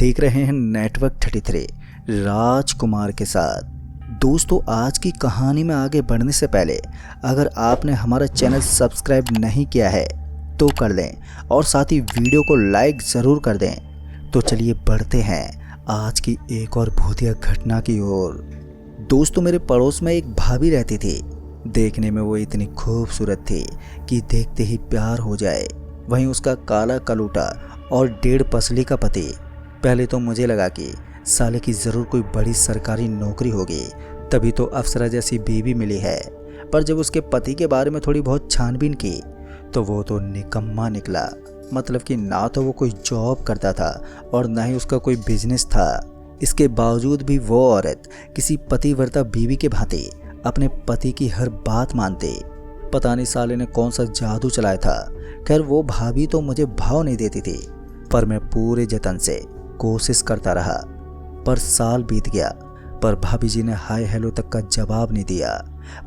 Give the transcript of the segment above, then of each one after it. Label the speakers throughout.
Speaker 1: देख रहे हैं नेटवर्क 33 राजकुमार के साथ। दोस्तों, आज की कहानी में आगे बढ़ने से पहले अगर आपने हमारा चैनल सब्सक्राइब नहीं किया है तो कर दें और साथ ही वीडियो को लाइक ज़रूर कर दें। तो चलिए बढ़ते हैं आज की एक और भूतिया घटना की ओर। दोस्तों, मेरे पड़ोस में एक भाभी रहती थी। देखने में वो इतनी खूबसूरत थी कि देखते ही प्यार हो जाए। वहीं उसका काला कलूटा और 1.5 पसली का पति। पहले तो मुझे लगा कि साले की ज़रूर कोई बड़ी सरकारी नौकरी होगी, तभी तो अफसरा जैसी बीवी मिली है। पर जब उसके पति के बारे में थोड़ी बहुत छानबीन की तो वो तो निकम्मा निकला। मतलब कि ना तो वो कोई जॉब करता था और ना ही उसका कोई बिजनेस था। इसके बावजूद भी वो औरत किसी पतिव्रता बीवी के भांति अपने पति की हर बात मानते। पता नहीं साले ने कौन सा जादू चलाया था। खैर, वो भाभी तो मुझे भाव नहीं देती थी, पर मैं पूरे जतन से कोशिश करता रहा। पर साल बीत गया, पर भाभी जी ने हाय हेलो तक का जवाब नहीं दिया।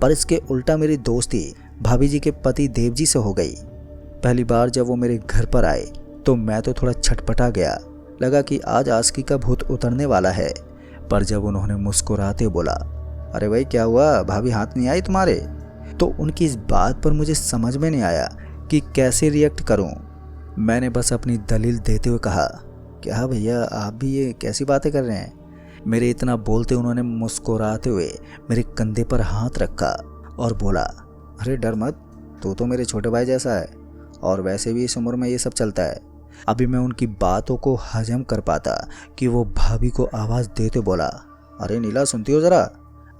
Speaker 1: पर इसके उल्टा मेरी दोस्ती भाभी जी के पति देव जी से हो गई। पहली बार जब वो मेरे घर पर आए तो मैं तो थोड़ा छटपटा गया। लगा कि आज आस्की का भूत उतरने वाला है। पर जब उन्होंने मुस्कुराते बोला, अरे भाई क्या हुआ, भाभी हाथ नहीं आई तुम्हारे? तो उनकी इस बात पर मुझे समझ में नहीं आया कि कैसे रिएक्ट करूं। मैंने बस अपनी दलील देते हुए कहा, क्या भैया आप भी ये कैसी बातें कर रहे हैं? मेरे इतना बोलते उन्होंने मुस्कुराते हुए मेरे कंधे पर हाथ रखा और बोला, अरे डर मत, तू तो मेरे छोटे भाई जैसा है और वैसे भी इस उम्र में ये सब चलता है। अभी मैं उनकी बातों को हजम कर पाता कि वो भाभी को आवाज़ देते बोला, अरे नीला सुनती हो ज़रा,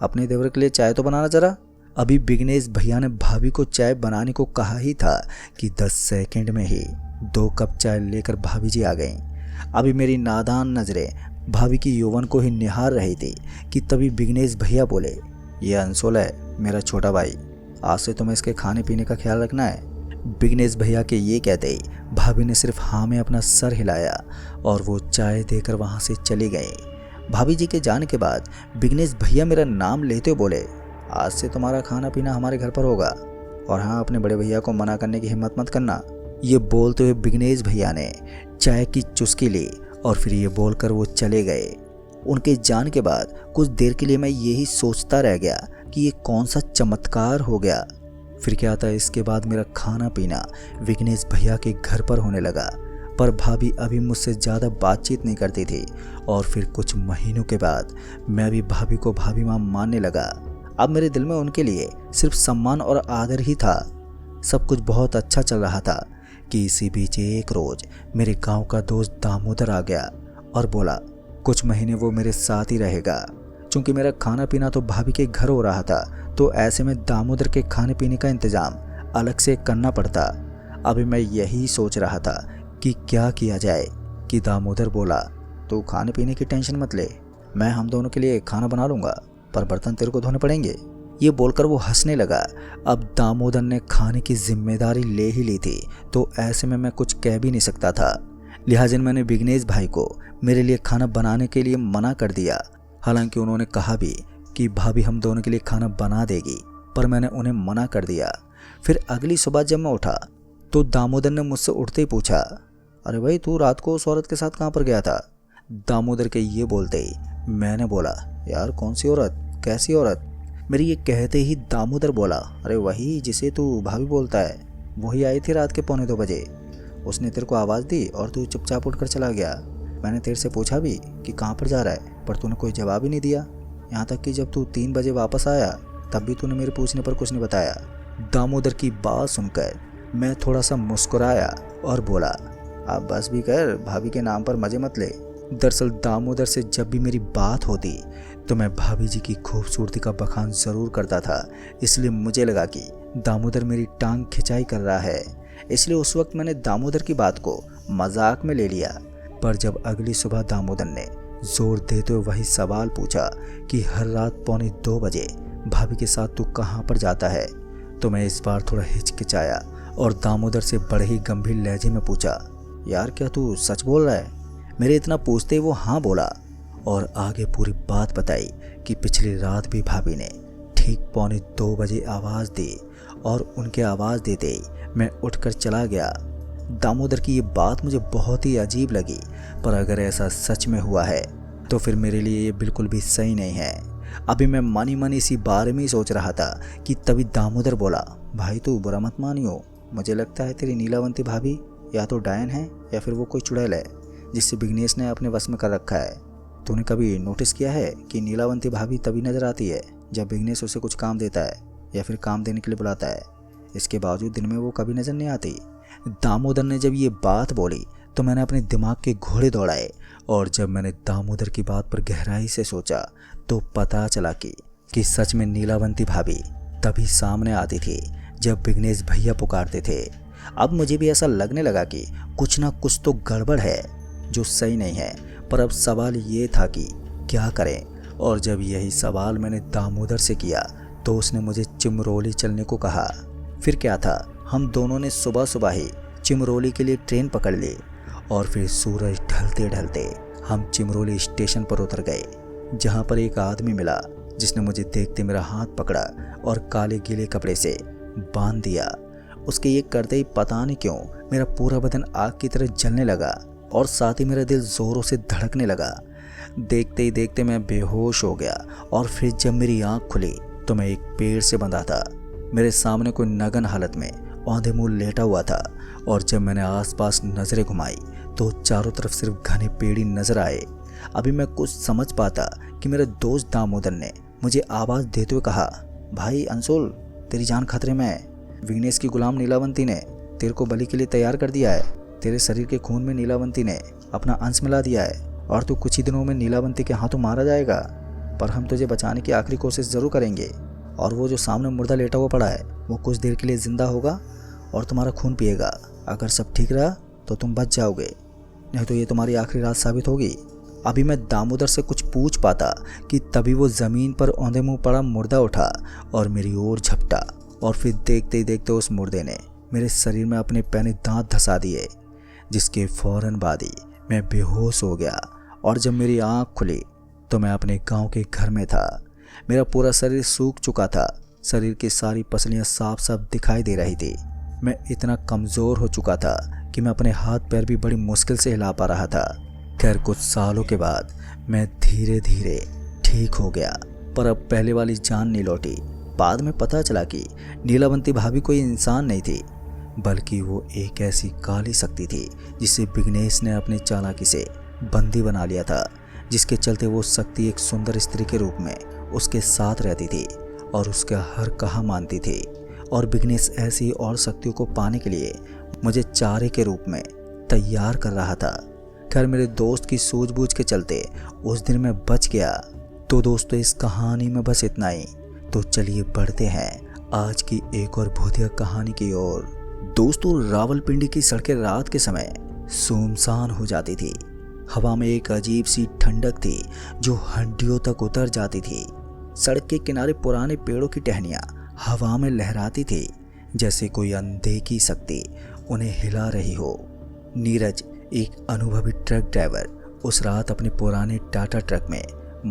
Speaker 1: अपने देवर के लिए चाय तो बनाना ज़रा। अभी विघ्नेश भैया ने भाभी को चाय बनाने को कहा ही था कि 10 सेकंड में ही 2 कप चाय लेकर भाभी जी आ गईं। अभी मेरी नादान नज़रें भाभी की यौवन को ही निहार रही थी कि तभी विघ्नेश भैया बोले, ये अंशुल है मेरा छोटा भाई, आज से तुम्हें इसके खाने पीने का ख्याल रखना है। विघ्नेश भैया के ये कहते ही भाभी ने सिर्फ हाँ में अपना सर हिलाया और वो चाय देकर वहाँ से चली गई। भाभी जी के जाने के बाद विघ्नेश भैया मेरा नाम लेते बोले, आज से तुम्हारा खाना पीना हमारे घर पर होगा और हाँ, अपने बड़े भैया को मना करने की हिम्मत मत करना। ये बोलते हुए विघ्नेश भैया ने चाय की चुस्की ली और फिर ये बोलकर वो चले गए। उनके जाने के बाद कुछ देर के लिए मैं यही सोचता रह गया कि ये कौन सा चमत्कार हो गया। फिर क्या था, इसके बाद मेरा खाना पीना विघ्नेश भैया के घर पर होने लगा। पर भाभी अभी मुझसे ज़्यादा बातचीत नहीं करती थी और फिर कुछ महीनों के बाद मैं भी भाभी को भाभी माँ मानने लगा। अब मेरे दिल में उनके लिए सिर्फ सम्मान और आदर ही था। सब कुछ बहुत अच्छा चल रहा था कि इसी बीच एक रोज़ मेरे गांव का दोस्त दामोदर आ गया और बोला, कुछ महीने वो मेरे साथ ही रहेगा। चूँकि मेरा खाना पीना तो भाभी के घर हो रहा था, तो ऐसे में दामोदर के खाने पीने का इंतज़ाम अलग से करना पड़ता। अभी मैं यही सोच रहा था कि क्या किया जाए कि दामोदर बोला, तू खाने पीने की टेंशन मत ले, मैं हम दोनों के लिए खाना बना लूँगा, पर बर्तन तेरे को धोने पड़ेंगे। ये बोलकर वो हंसने लगा। अब दामोदर ने खाने की जिम्मेदारी ले ही ली थी, तो ऐसे में मैं कुछ कह भी नहीं सकता था। लिहाजा मैंने विघ्नेश भाई को मेरे लिए खाना बनाने के लिए मना कर दिया। हालांकि उन्होंने कहा भी कि भाभी हम दोनों के लिए खाना बना देगी, पर मैंने उन्हें मना कर दिया। फिर अगली सुबह जब मैं उठा तो दामोदर ने मुझसे उठते ही पूछा, अरे भाई तू रात को उस औरत के साथ कहाँ पर गया था? दामोदर के ये बोलते ही मैंने बोला, यार कौन सी औरत, कैसी औरत? मेरी ये कहते ही दामोदर बोला, अरे वही जिसे तू भाभी बोलता है, वही आई थी रात के 1:45 बजे। उसने तेरे को आवाज़ दी और तू चुपचाप उठकर चला गया। मैंने तेरे से पूछा भी कि कहाँ पर जा रहा है, पर तूने कोई जवाब ही नहीं दिया। यहाँ तक कि जब तू 3 बजे वापस आया तब भी तूने मेरे पूछने पर कुछ नहीं बताया। दामोदर की बात सुनकर मैं थोड़ा सा मुस्कुराया और बोला, आप बस भी कर, भाभी के नाम पर मजे मत ले। दरअसल दामोदर से जब भी मेरी बात होती तो मैं भाभी जी की खूबसूरती का बखान ज़रूर करता था, इसलिए मुझे लगा कि दामोदर मेरी टांग खिंचाई कर रहा है। इसलिए उस वक्त मैंने दामोदर की बात को मजाक में ले लिया। पर जब अगली सुबह दामोदर ने जोर देते हुए वही सवाल पूछा कि हर रात 1:45 बजे भाभी के साथ तू कहाँ पर जाता है, तो मैं इस बार थोड़ा हिचकिचाया और दामोदर से बड़े ही गंभीर लहजे में पूछा, यार क्या तू सच बोल रहा है? मेरे इतना पूछते वो हाँ बोला और आगे पूरी बात बताई कि पिछली रात भी भाभी ने ठीक 1:45 बजे आवाज़ दी और उनके आवाज़ देते ही मैं उठकर चला गया। दामोदर की ये बात मुझे बहुत ही अजीब लगी, पर अगर ऐसा सच में हुआ है तो फिर मेरे लिए ये बिल्कुल भी सही नहीं है। अभी मैं मन ही मन इसी बारे में ही सोच रहा था कि तभी दामोदर बोला, भाई तू बुरा मत मानियो, मुझे लगता है तेरी नीलावंती भाभी या तो डायन है या फिर वो कोई चुड़ैल है जिससे विघ्नेश ने अपने वश में कर रखा है। तूने कभी नोटिस किया है कि नीलावंती भाभी तभी नजर आती है जब विघ्नेश उसे कुछ काम देता है या फिर काम देने के लिए बुलाता है, इसके बावजूद दिन में वो कभी नजर नहीं आती। दामोदर ने जब ये बात बोली तो मैंने अपने दिमाग के घोड़े दौड़ाए, और जब मैंने दामोदर की बात पर गहराई से सोचा तो पता चला कि सच में नीलावंती भाभी तभी सामने आती थी जब विघ्नेश भैया पुकारते थे। अब मुझे भी ऐसा लगने लगा कि कुछ ना कुछ तो गड़बड़ है जो सही नहीं है, पर अब सवाल ये था कि क्या करें। और जब यही सवाल मैंने दामोदर से किया तो उसने मुझे चिमरोली चलने को कहा। फिर क्या था, हम दोनों ने सुबह सुबह ही चिमरोली के लिए ट्रेन पकड़ ली और फिर सूरज ढलते ढलते हम चिमरोली स्टेशन पर उतर गए, जहाँ पर एक आदमी मिला जिसने मुझे देखते मेरा हाथ पकड़ा और काले गीले कपड़े से बांध दिया। उसके ये करते ही पता नहीं क्यों मेरा पूरा बदन आग की तरह जलने लगा और साथ ही मेरा दिल जोरों से धड़कने लगा। देखते ही देखते मैं बेहोश हो गया, और फिर जब मेरी आंख खुली तो मैं एक पेड़ से बंधा था। मेरे सामने कोई नगन हालत में औंधे मुंह लेटा हुआ था, और जब मैंने आसपास नजरें घुमाई तो चारों तरफ सिर्फ घने पेड़ ही नजर आए। अभी मैं कुछ समझ पाता कि मेरे दोस्त दामोदर ने मुझे आवाज़ देते हुए कहा, भाई अंशुल तेरी जान खतरे में है, विघ्नेश की गुलाम नीलावंती ने तेरे को बलि के लिए तैयार कर दिया है। तेरे शरीर के खून में नीलावंती ने अपना अंश मिला दिया है और तू कुछ ही दिनों में नीलावंती के हाथों मारा जाएगा। पर हम तुझे बचाने की आखिरी कोशिश ज़रूर करेंगे, और वो जो सामने मुर्दा लेटा हुआ पड़ा है वो कुछ देर के लिए ज़िंदा होगा और तुम्हारा खून पिएगा। अगर सब ठीक रहा तो तुम बच जाओगे, नहीं तो ये तुम्हारी आखिरी रात साबित होगी। अभी मैं दामोदर से कुछ पूछ पाता कि तभी वो ज़मीन पर औंधे मुँह पड़ा मुर्दा उठा और मेरी ओर झपटा, और फिर देखते ही देखते उस मुर्दे ने मेरे शरीर में अपने पैने दांत धंसा दिए, जिसके फौरन बाद ही मैं बेहोश हो गया। और जब मेरी आँख खुली तो मैं अपने गांव के घर में था। मेरा पूरा शरीर सूख चुका था, शरीर की सारी पसलियां साफ साफ दिखाई दे रही थी। मैं इतना कमज़ोर हो चुका था कि मैं अपने हाथ पैर भी बड़ी मुश्किल से हिला पा रहा था। खैर कुछ सालों के बाद मैं धीरे धीरे ठीक हो गया, पर अब पहले वाली जान नहीं लौटी। बाद में पता चला कि नीलावंती भाभी कोई इंसान नहीं थी, बल्कि वो एक ऐसी काली शक्ति थी जिसे विघ्नेश ने अपनी चालाकी से बंदी बना लिया था, जिसके चलते वो शक्ति एक सुंदर स्त्री के रूप में उसके साथ रहती थी और उसका हर कहा मानती थी। और विघ्नेश ऐसी और शक्तियों को पाने के लिए मुझे चारे के रूप में तैयार कर रहा था। खैर मेरे दोस्त की सूझबूझ के चलते उस दिन मैं बच गया। तो दोस्तों इस कहानी में बस इतना ही। तो चलिए बढ़ते हैं आज की एक और भूतिया कहानी की ओर। दोस्तों रावलपिंडी की सड़कें रात के समय सुनसान हो जाती थी। हवा में एक अजीब सी ठंडक थी जो हड्डियों तक उतर जाती थी। सड़क के किनारे पुराने पेड़ों की टहनियाँ हवा में लहराती थी, जैसे कोई अनदेखी शक्ति उन्हें हिला रही हो। नीरज एक अनुभवी ट्रक ड्राइवर उस रात अपने पुराने टाटा ट्रक में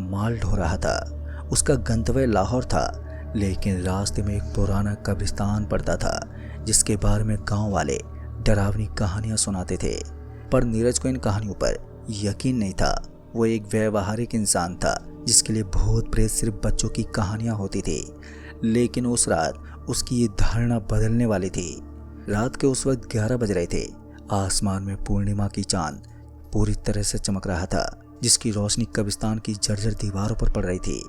Speaker 1: माल ढो रहा था। उसका गंतव्य लाहौर था, लेकिन रास्ते में एक पुराना कब्रिस्तान पड़ता था जिसके बारे में गांव वाले डरावनी कहानियां सुनाते थे। पर नीरज को इन कहानियों पर यकीन नहीं था। वो एक व्यवहारिक इंसान था जिसके लिए भूत प्रेत सिर्फ बच्चों की कहानियां होती थी। लेकिन उस रात उसकी ये धारणा बदलने वाली थी। रात के उस वक्त 11 बज रहे थे। आसमान में पूर्णिमा की चांद पूरी तरह से चमक रहा था, जिसकी रोशनी कब्रिस्तान की जर्जर दीवारों पर पड़ रही थी।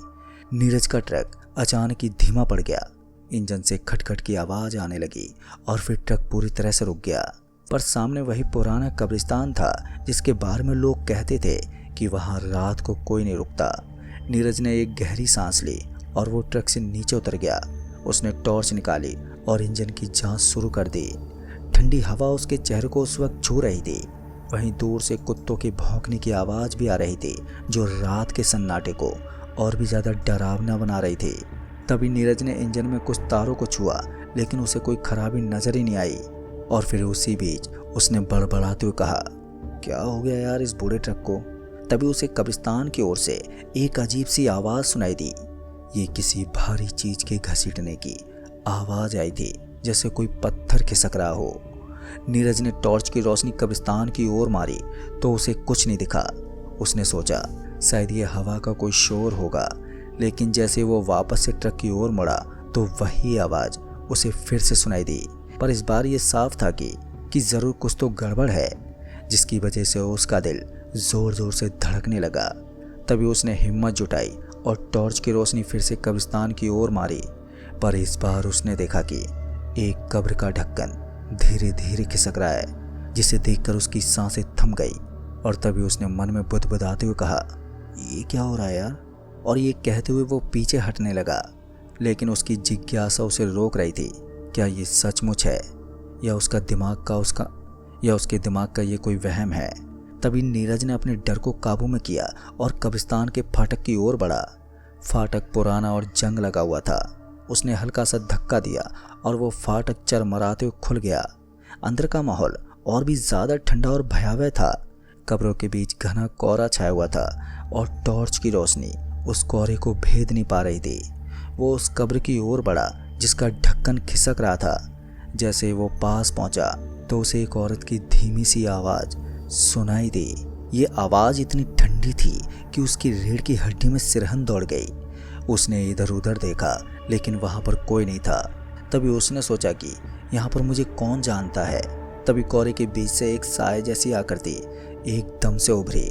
Speaker 1: नीरज का ट्रक अचानक ही धीमा पड़ गया। इंजन से खटखट की आवाज आने लगी और फिर ट्रक पूरी तरह से रुक गया। पर सामने वही पुराना कब्रिस्तान था जिसके बारे में लोग कहते थे कि वहां रात को कोई नहीं रुकता। नीरज ने एक गहरी सांस ली और वो ट्रक से नीचे उतर गया। उसने टॉर्च निकाली और इंजन की जांच शुरू कर दी। ठंडी हवा उसके चेहरे को उस वक्त छू रही थी। वहीं दूर से कुत्तों के भौंकने की आवाज भी आ रही थी, जो रात के सन्नाटे को और भी ज्यादा डरावना बना रही थी। तभी नीरज ने इंजन में कुछ तारों को छुआ, लेकिन उसे कोई खराबी नजर ही नहीं आई। और फिर उसी बीच उसने बड़बड़ाते हुए कहा, क्या हो गया यार इस बूढ़े ट्रक को। तभी उसे कब्रिस्तान की ओर से एक अजीब सी आवाज सुनाई दी। ये किसी भारी चीज के घसीटने की आवाज आई थी, जैसे कोई पत्थर खिसक रहा हो। नीरज ने टॉर्च की रोशनी कब्रिस्तान की ओर मारी तो उसे कुछ नहीं दिखा। उसने सोचा शायद ये हवा का कोई शोर होगा, लेकिन जैसे वो वापस से ट्रक की ओर मुड़ा तो वही आवाज़ उसे फिर से सुनाई दी। पर इस बार ये साफ था कि ज़रूर कुछ तो गड़बड़ है, जिसकी वजह से उसका दिल ज़ोर ज़ोर से धड़कने लगा। तभी उसने हिम्मत जुटाई और टॉर्च की रोशनी फिर से कब्रिस्तान की ओर मारी। पर इस बार उसने देखा कि एक कब्र का ढक्कन धीरे धीरे खिसक रहा है, जिसे देखकर उसकी सांसें थम गई। और तभी उसने मन में बुदबुदाते हुए कहा, ये क्या हो रहा है यार। और ये कहते हुए वो पीछे हटने लगा, लेकिन उसकी जिज्ञासा उसे रोक रही थी। क्या ये सचमुच है या उसके दिमाग का ये कोई वहम है। तभी नीरज ने अपने डर को काबू में किया और कब्रिस्तान के फाटक की ओर बढ़ा। फाटक पुराना और जंग लगा हुआ था। उसने हल्का सा धक्का दिया और वो फाटक चरमराते हुए खुल गया। अंदर का माहौल और भी ज़्यादा ठंडा और भयावह था। कब्रों के बीच घना कोहरा छाया हुआ था और टॉर्च की रोशनी उस कोहरे को भेद नहीं पा रही थी। वो उस कब्र की ओर बढ़ा जिसका ढक्कन खिसक रहा था। जैसे वो पास पहुंचा तो उसे एक औरत की धीमी सी आवाज़ सुनाई दी। ये आवाज़ इतनी ठंडी थी कि उसकी रीढ़ की हड्डी में सिरहन दौड़ गई। उसने इधर उधर देखा, लेकिन वहाँ पर कोई नहीं था। तभी उसने सोचा कि यहाँ पर मुझे कौन जानता है। तभी कोहरे के बीच से एक साए जैसी आकृति एकदम से उभरी।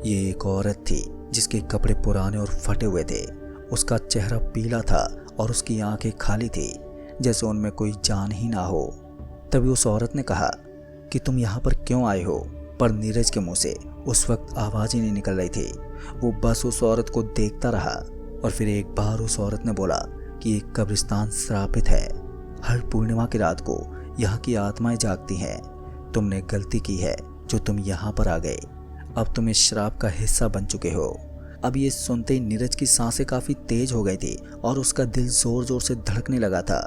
Speaker 1: ये एक औरत थी जिसके कपड़े पुराने और फटे हुए थे। उसका चेहरा पीला था और उसकी आंखें खाली थी, जैसे उनमें कोई जान ही ना हो। तभी उस औरत ने कहा कि तुम यहाँ पर क्यों आए हो। पर नीरज के मुंह से उस वक्त आवाज़ ही नहीं निकल रही थी। वो बस उस औरत को देखता रहा और फिर एक बार उस औरत ने बोला कि एक कब्रिस्तान श्रापित है। हर पूर्णिमा की रात को यहाँ की आत्माएं जागती हैं। तुमने गलती की है जो तुम यहाँ पर आ गए। अब तुम इस श्राप का हिस्सा बन चुके हो। अब ये सुनते ही नीरज की सांसें काफ़ी तेज हो गई थी और उसका दिल ज़ोर ज़ोर से धड़कने लगा था।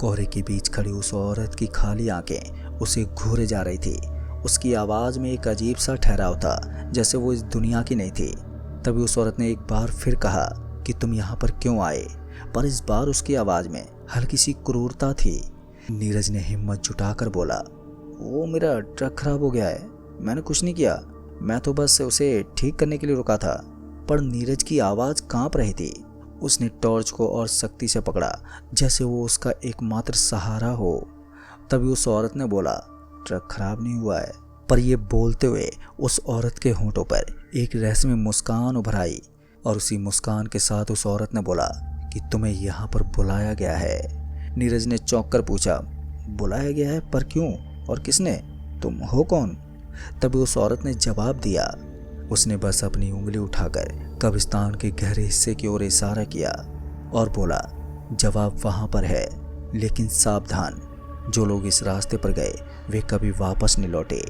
Speaker 1: कोहरे के बीच खड़ी उस औरत की खाली आंखें उसे घूरे जा रही थी। उसकी आवाज़ में एक अजीब सा ठहराव था, जैसे वो इस दुनिया की नहीं थी। तभी उस औरत ने एक बार फिर कहा कि तुम यहाँ पर क्यों आए। पर इस बार उसकी आवाज़ में हल्की सी क्रूरता थी। नीरज ने हिम्मत जुटाकर बोला, वो मेरा ट्रक खराब हो गया है, मैंने कुछ नहीं किया, मैं तो बस उसे ठीक करने के लिए रुका था। पर नीरज की आवाज़ कांप रही थी। उसने टॉर्च को और सख्ती से पकड़ा, जैसे वो उसका एकमात्र सहारा हो। तभी उस औरत ने बोला, ट्रक खराब नहीं हुआ है। पर यह बोलते हुए उस औरत के होंठों पर एक रहस्यमय मुस्कान उभर आई और उसी मुस्कान के साथ उस औरत ने बोला कि तुम्हें यहाँ पर बुलाया गया है। नीरज ने चौंक कर पूछा, बुलाया गया है? पर क्यों और किसने? तुम हो कौन? तभी उस औरत ने जवाब दिया। उसने बस अपनी उंगली उठाकर कब्रिस्तान के गहरे हिस्से की ओर इशारा किया और बोला, जवाब वहाँ पर है, लेकिन सावधान, जो लोग इस रास्ते पर गए वे कभी वापस नहीं लौटे।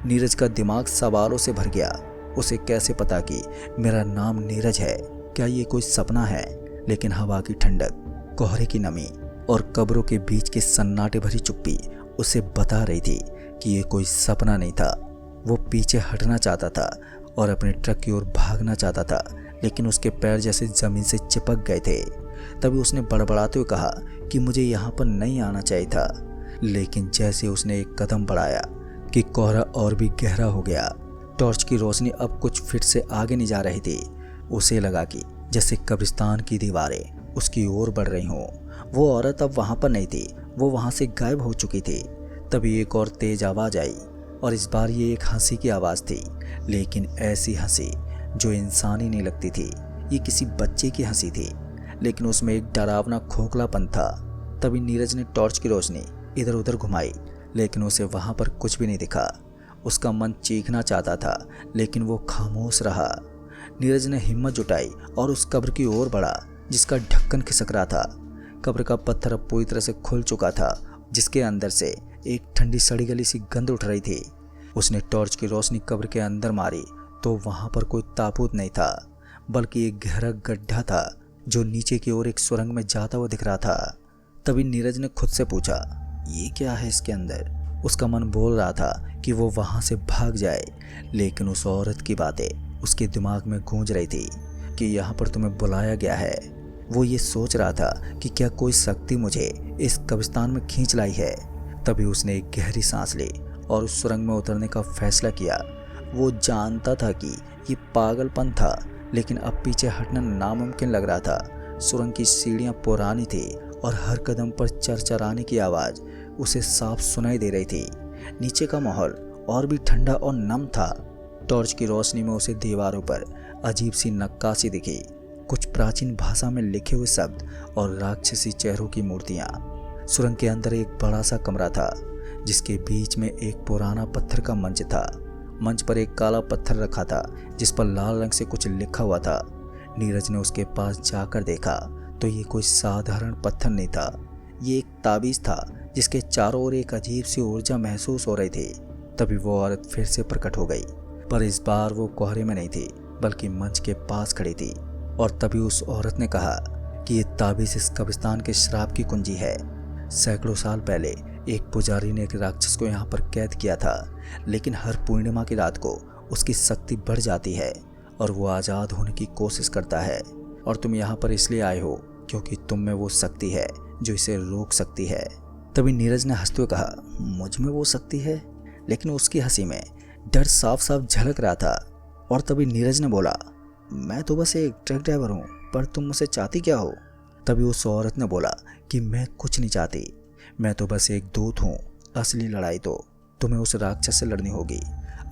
Speaker 1: नीरज का दिमाग सवालों से भर गया। उसे कैसे पता कि मेरा नाम नीरज है? क्या ये कोई सपना है? लेकिन हवा की ठंडक, कोहरे की नमी और कब्रों के बीच की सन्नाटे भरी चुप्पी उसे बता रही थी कि ये कोई सपना नहीं था। वो पीछे हटना चाहता था और अपने ट्रक की ओर भागना चाहता था, लेकिन उसके पैर जैसे जमीन से चिपक गए थे। तभी उसने बड़बड़ाते हुए कहा कि मुझे यहाँ पर नहीं आना चाहिए था। लेकिन जैसे उसने एक कदम बढ़ाया कि कोहरा और भी गहरा हो गया। टॉर्च की रोशनी अब कुछ फीट से आगे नहीं जा रही थी। उसे लगा कि जैसे कब्रिस्तान की दीवारें उसकी ओर बढ़ रही हों। वो औरत अब वहाँ पर नहीं थी, वो वहाँ से गायब हो चुकी थी। तभी एक और तेज आवाज़ आई और इस बार ये एक हंसी की आवाज़ थी, लेकिन ऐसी हंसी जो इंसानी नहीं लगती थी। ये किसी बच्चे की हंसी थी, लेकिन उसमें एक डरावना खोखलापन था। तभी नीरज ने टॉर्च की रोशनी इधर उधर घुमाई, लेकिन उसे वहाँ पर कुछ भी नहीं दिखा। उसका मन चीखना चाहता था, लेकिन वो खामोश रहा। नीरज ने हिम्मत जुटाई और उस कब्र की ओर बढ़ा जिसका ढक्कन खिसक रहा था। कब्र का पत्थर अब पूरी तरह से खुल चुका था, जिसके अंदर से एक ठंडी सड़ी गली सी गंध उठ रही थी। उसने टॉर्च की रोशनी कब्र के अंदर मारी तो वहाँ पर कोई ताबूत नहीं था, बल्कि एक गहरा गड्ढा था जो नीचे की ओर एक सुरंग में जाता हुआ दिख रहा था। तभी नीरज ने खुद से पूछा, ये क्या है इसके अंदर? उसका मन बोल रहा था कि वो वहाँ से भाग जाए, लेकिन उस औरत की बातें उसके दिमाग में गूंज रही थी कि यहाँ पर तुम्हें बुलाया गया है। वो ये सोच रहा था कि क्या कोई शक्ति मुझे इस कब्रिस्तान में खींच लाई है। तभी उसने एक गहरी सांस ली और उस सुरंग में उतरने का फैसला किया। वो जानता था कि ये पागलपन था, लेकिन अब पीछे हटना नामुमकिन लग रहा था। सुरंग की सीढ़ियां पुरानी थी और हर कदम पर चरचराने की आवाज़ उसे साफ सुनाई दे रही थी। नीचे का माहौल और भी ठंडा और नम था। टॉर्च की रोशनी में उसे दीवारों पर अजीब सी नक्काशी दिखी, कुछ प्राचीन भाषा में लिखे हुए शब्द और राक्षसी चेहरों की मूर्तियाँ। सुरंग के अंदर एक बड़ा सा कमरा था जिसके बीच में एक पुराना पत्थर का मंच था। मंच पर एक काला पत्थर रखा था जिस पर लाल रंग से कुछ लिखा हुआ था। नीरज ने उसके पास जाकर देखा तो ये कोई साधारण पत्थर नहीं था। ये एक ताबीज था जिसके चारों ओर एक अजीब सी ऊर्जा महसूस हो रही थी। तभी वो औरत फिर से प्रकट हो गई, पर इस बार वो कोहरे में नहीं थी बल्कि मंच के पास खड़ी थी। और तभी उस औरत ने कहा कि ये ताबीज इस कब्रिस्तान के श्राप की कुंजी है। सैकड़ों साल पहले एक पुजारी ने एक राक्षस को यहाँ पर कैद किया था, लेकिन हर पूर्णिमा की रात को उसकी शक्ति बढ़ जाती है और वो आज़ाद होने की कोशिश करता है। और तुम यहाँ पर इसलिए आए हो क्योंकि तुम में वो शक्ति है जो इसे रोक सकती है। तभी नीरज ने हंसते हुए कहा, मुझ में वो शक्ति है? लेकिन उसकी हंसी में डर साफ साफ झलक रहा था। और तभी नीरज ने बोला, मैं तो बस एक ट्रक ड्राइवर हूँ, पर तुम मुझसे चाहती क्या हो? तभी उस औरत ने बोला कि मैं कुछ नहीं चाहती, मैं तो बस एक दूत हूँ। असली लड़ाई तो तुम्हें उस राक्षस से लड़नी होगी।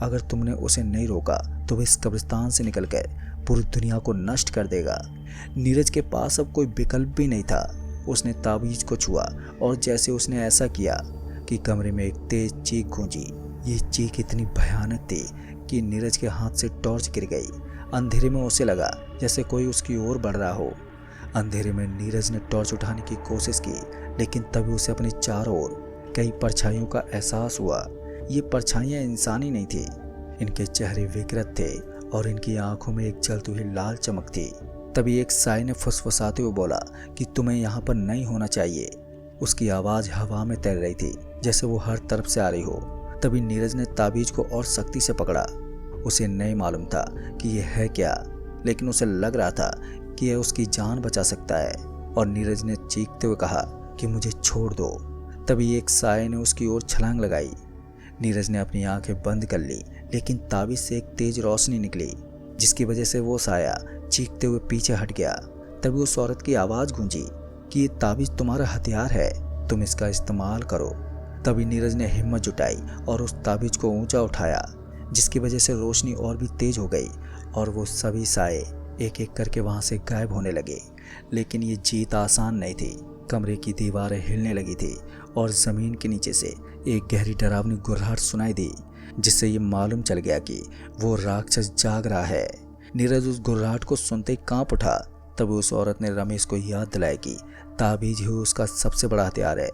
Speaker 1: अगर तुमने उसे नहीं रोका तो वह इस कब्रिस्तान से निकलकर पूरी दुनिया को नष्ट कर देगा। नीरज के पास अब कोई विकल्प भी नहीं था। उसने ताबीज को छुआ और जैसे उसने ऐसा किया कि कमरे में एक तेज चीख गूंजी। ये चीख इतनी भयानक थी कि नीरज के हाथ से टॉर्च गिर गई। अंधेरे में उसे लगा जैसे कोई उसकी ओर बढ़ रहा हो। अंधेरे में नीरज ने टॉर्च उठाने की कोशिश की, लेकिन तभी उसे अपने चारों ओर कई परछाइयों का एहसास हुआ। ये परछाइयाँ इंसानी नहीं थी, इनके चेहरे विकृत थे और इनकी आंखों में एक जलती हुई लाल चमक थी। तभी एक साई ने फुसफुसाते हुए बोला कि तुम्हें यहाँ पर नहीं होना चाहिए। उसकी आवाज़ हवा में तैर रही थी जैसे वो हर तरफ से आ रही हो। तभी नीरज ने ताबीज को और सख्ती से पकड़ा। उसे नहीं मालूम था कि यह है क्या, लेकिन उसे लग रहा था कि यह उसकी जान बचा सकता है। और नीरज ने चीखते हुए कहा कि मुझे छोड़ दो। तभी एक साये ने उसकी ओर छलांग लगाई। नीरज ने अपनी आंखें बंद कर ली, लेकिन ताबीज से एक तेज रोशनी निकली जिसकी वजह से वो साया चीखते हुए पीछे हट गया। तभी उस औरत की आवाज़ गूंजी कि ये ताबीज तुम्हारा हथियार है, तुम इसका इस्तेमाल करो। तभी नीरज ने हिम्मत जुटाई और उस ताबीज को ऊंचा उठाया, जिसकी वजह से रोशनी और भी तेज हो गई और वो सभी साए एक एक करके वहां से गायब होने लगे। लेकिन ये जीत आसान नहीं थी। कमरे की दीवारें हिलने लगी थी और ज़मीन के नीचे से एक गहरी डरावनी गुर्राहट सुनाई दी, जिससे ये मालूम चल गया कि वो राक्षस जाग रहा है। नीरज उस गुर्राहट को सुनते ही कांप उठा। तभी उस औरत ने रमेश को याद दिलाया कि ताबीज ही उसका सबसे बड़ा हथियार है।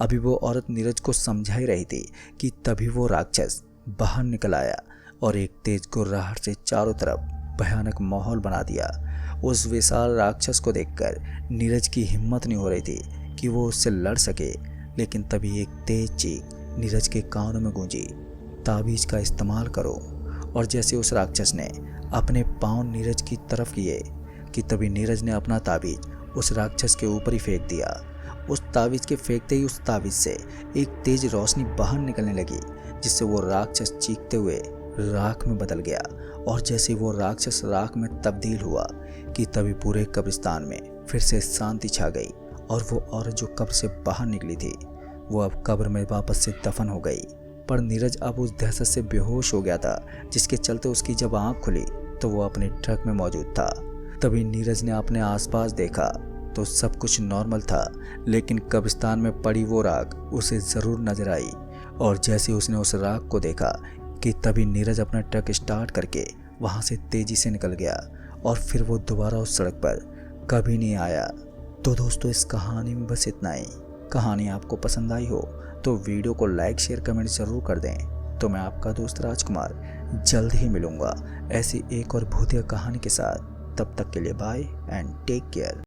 Speaker 1: अभी वो औरत नीरज को समझा ही रही थी कि तभी वो राक्षस बाहर निकल आया और एक तेज गुर्राहट से चारों तरफ भयानक माहौल बना दिया। उस विशाल राक्षस को देखकर नीरज की हिम्मत नहीं हो रही थी कि वो उससे लड़ सके। लेकिन तभी एक तेज चीख नीरज के कानों में गूंजी, ताबीज का इस्तेमाल करो। और जैसे उस राक्षस ने अपने पांव नीरज की तरफ किए कि तभी नीरज ने अपना ताबीज उस राक्षस के ऊपर ही फेंक दिया। उस ताबीज के फेंकते ही उस ताबीज से एक तेज रोशनी बाहर निकलने लगी, जिससे वो राक्षस चीखते हुए राख में बदल गया। और जैसे वो राक्षस राख में तब्दील हुआ कि तभी पूरे कब्रिस्तान में फिर से शांति छा गई। और वो औरत जो कब्र से बाहर निकली थी वो अब कब्र में वापस से दफन हो गई। पर नीरज अब उस दहशत से बेहोश हो गया था, जिसके चलते उसकी जब आंख खुली तो वो अपने ट्रक में मौजूद था। तभी नीरज ने अपने आसपास देखा तो सब कुछ नॉर्मल था, लेकिन कब्रिस्तान में पड़ी वो राख उसे ज़रूर नजर आई। और जैसे उसने उस राख को देखा कि तभी नीरज अपना ट्रक स्टार्ट करके वहाँ से तेज़ी से निकल गया और फिर वो दोबारा उस सड़क पर कभी नहीं आया। तो दोस्तों, इस कहानी में बस इतना ही। कहानी आपको पसंद आई हो तो वीडियो को लाइक शेयर कमेंट ज़रूर कर दें। तो मैं आपका दोस्त राजकुमार जल्द ही मिलूँगा ऐसी एक और भूतिया कहानी के साथ। तब तक के लिए बाय एंड टेक केयर।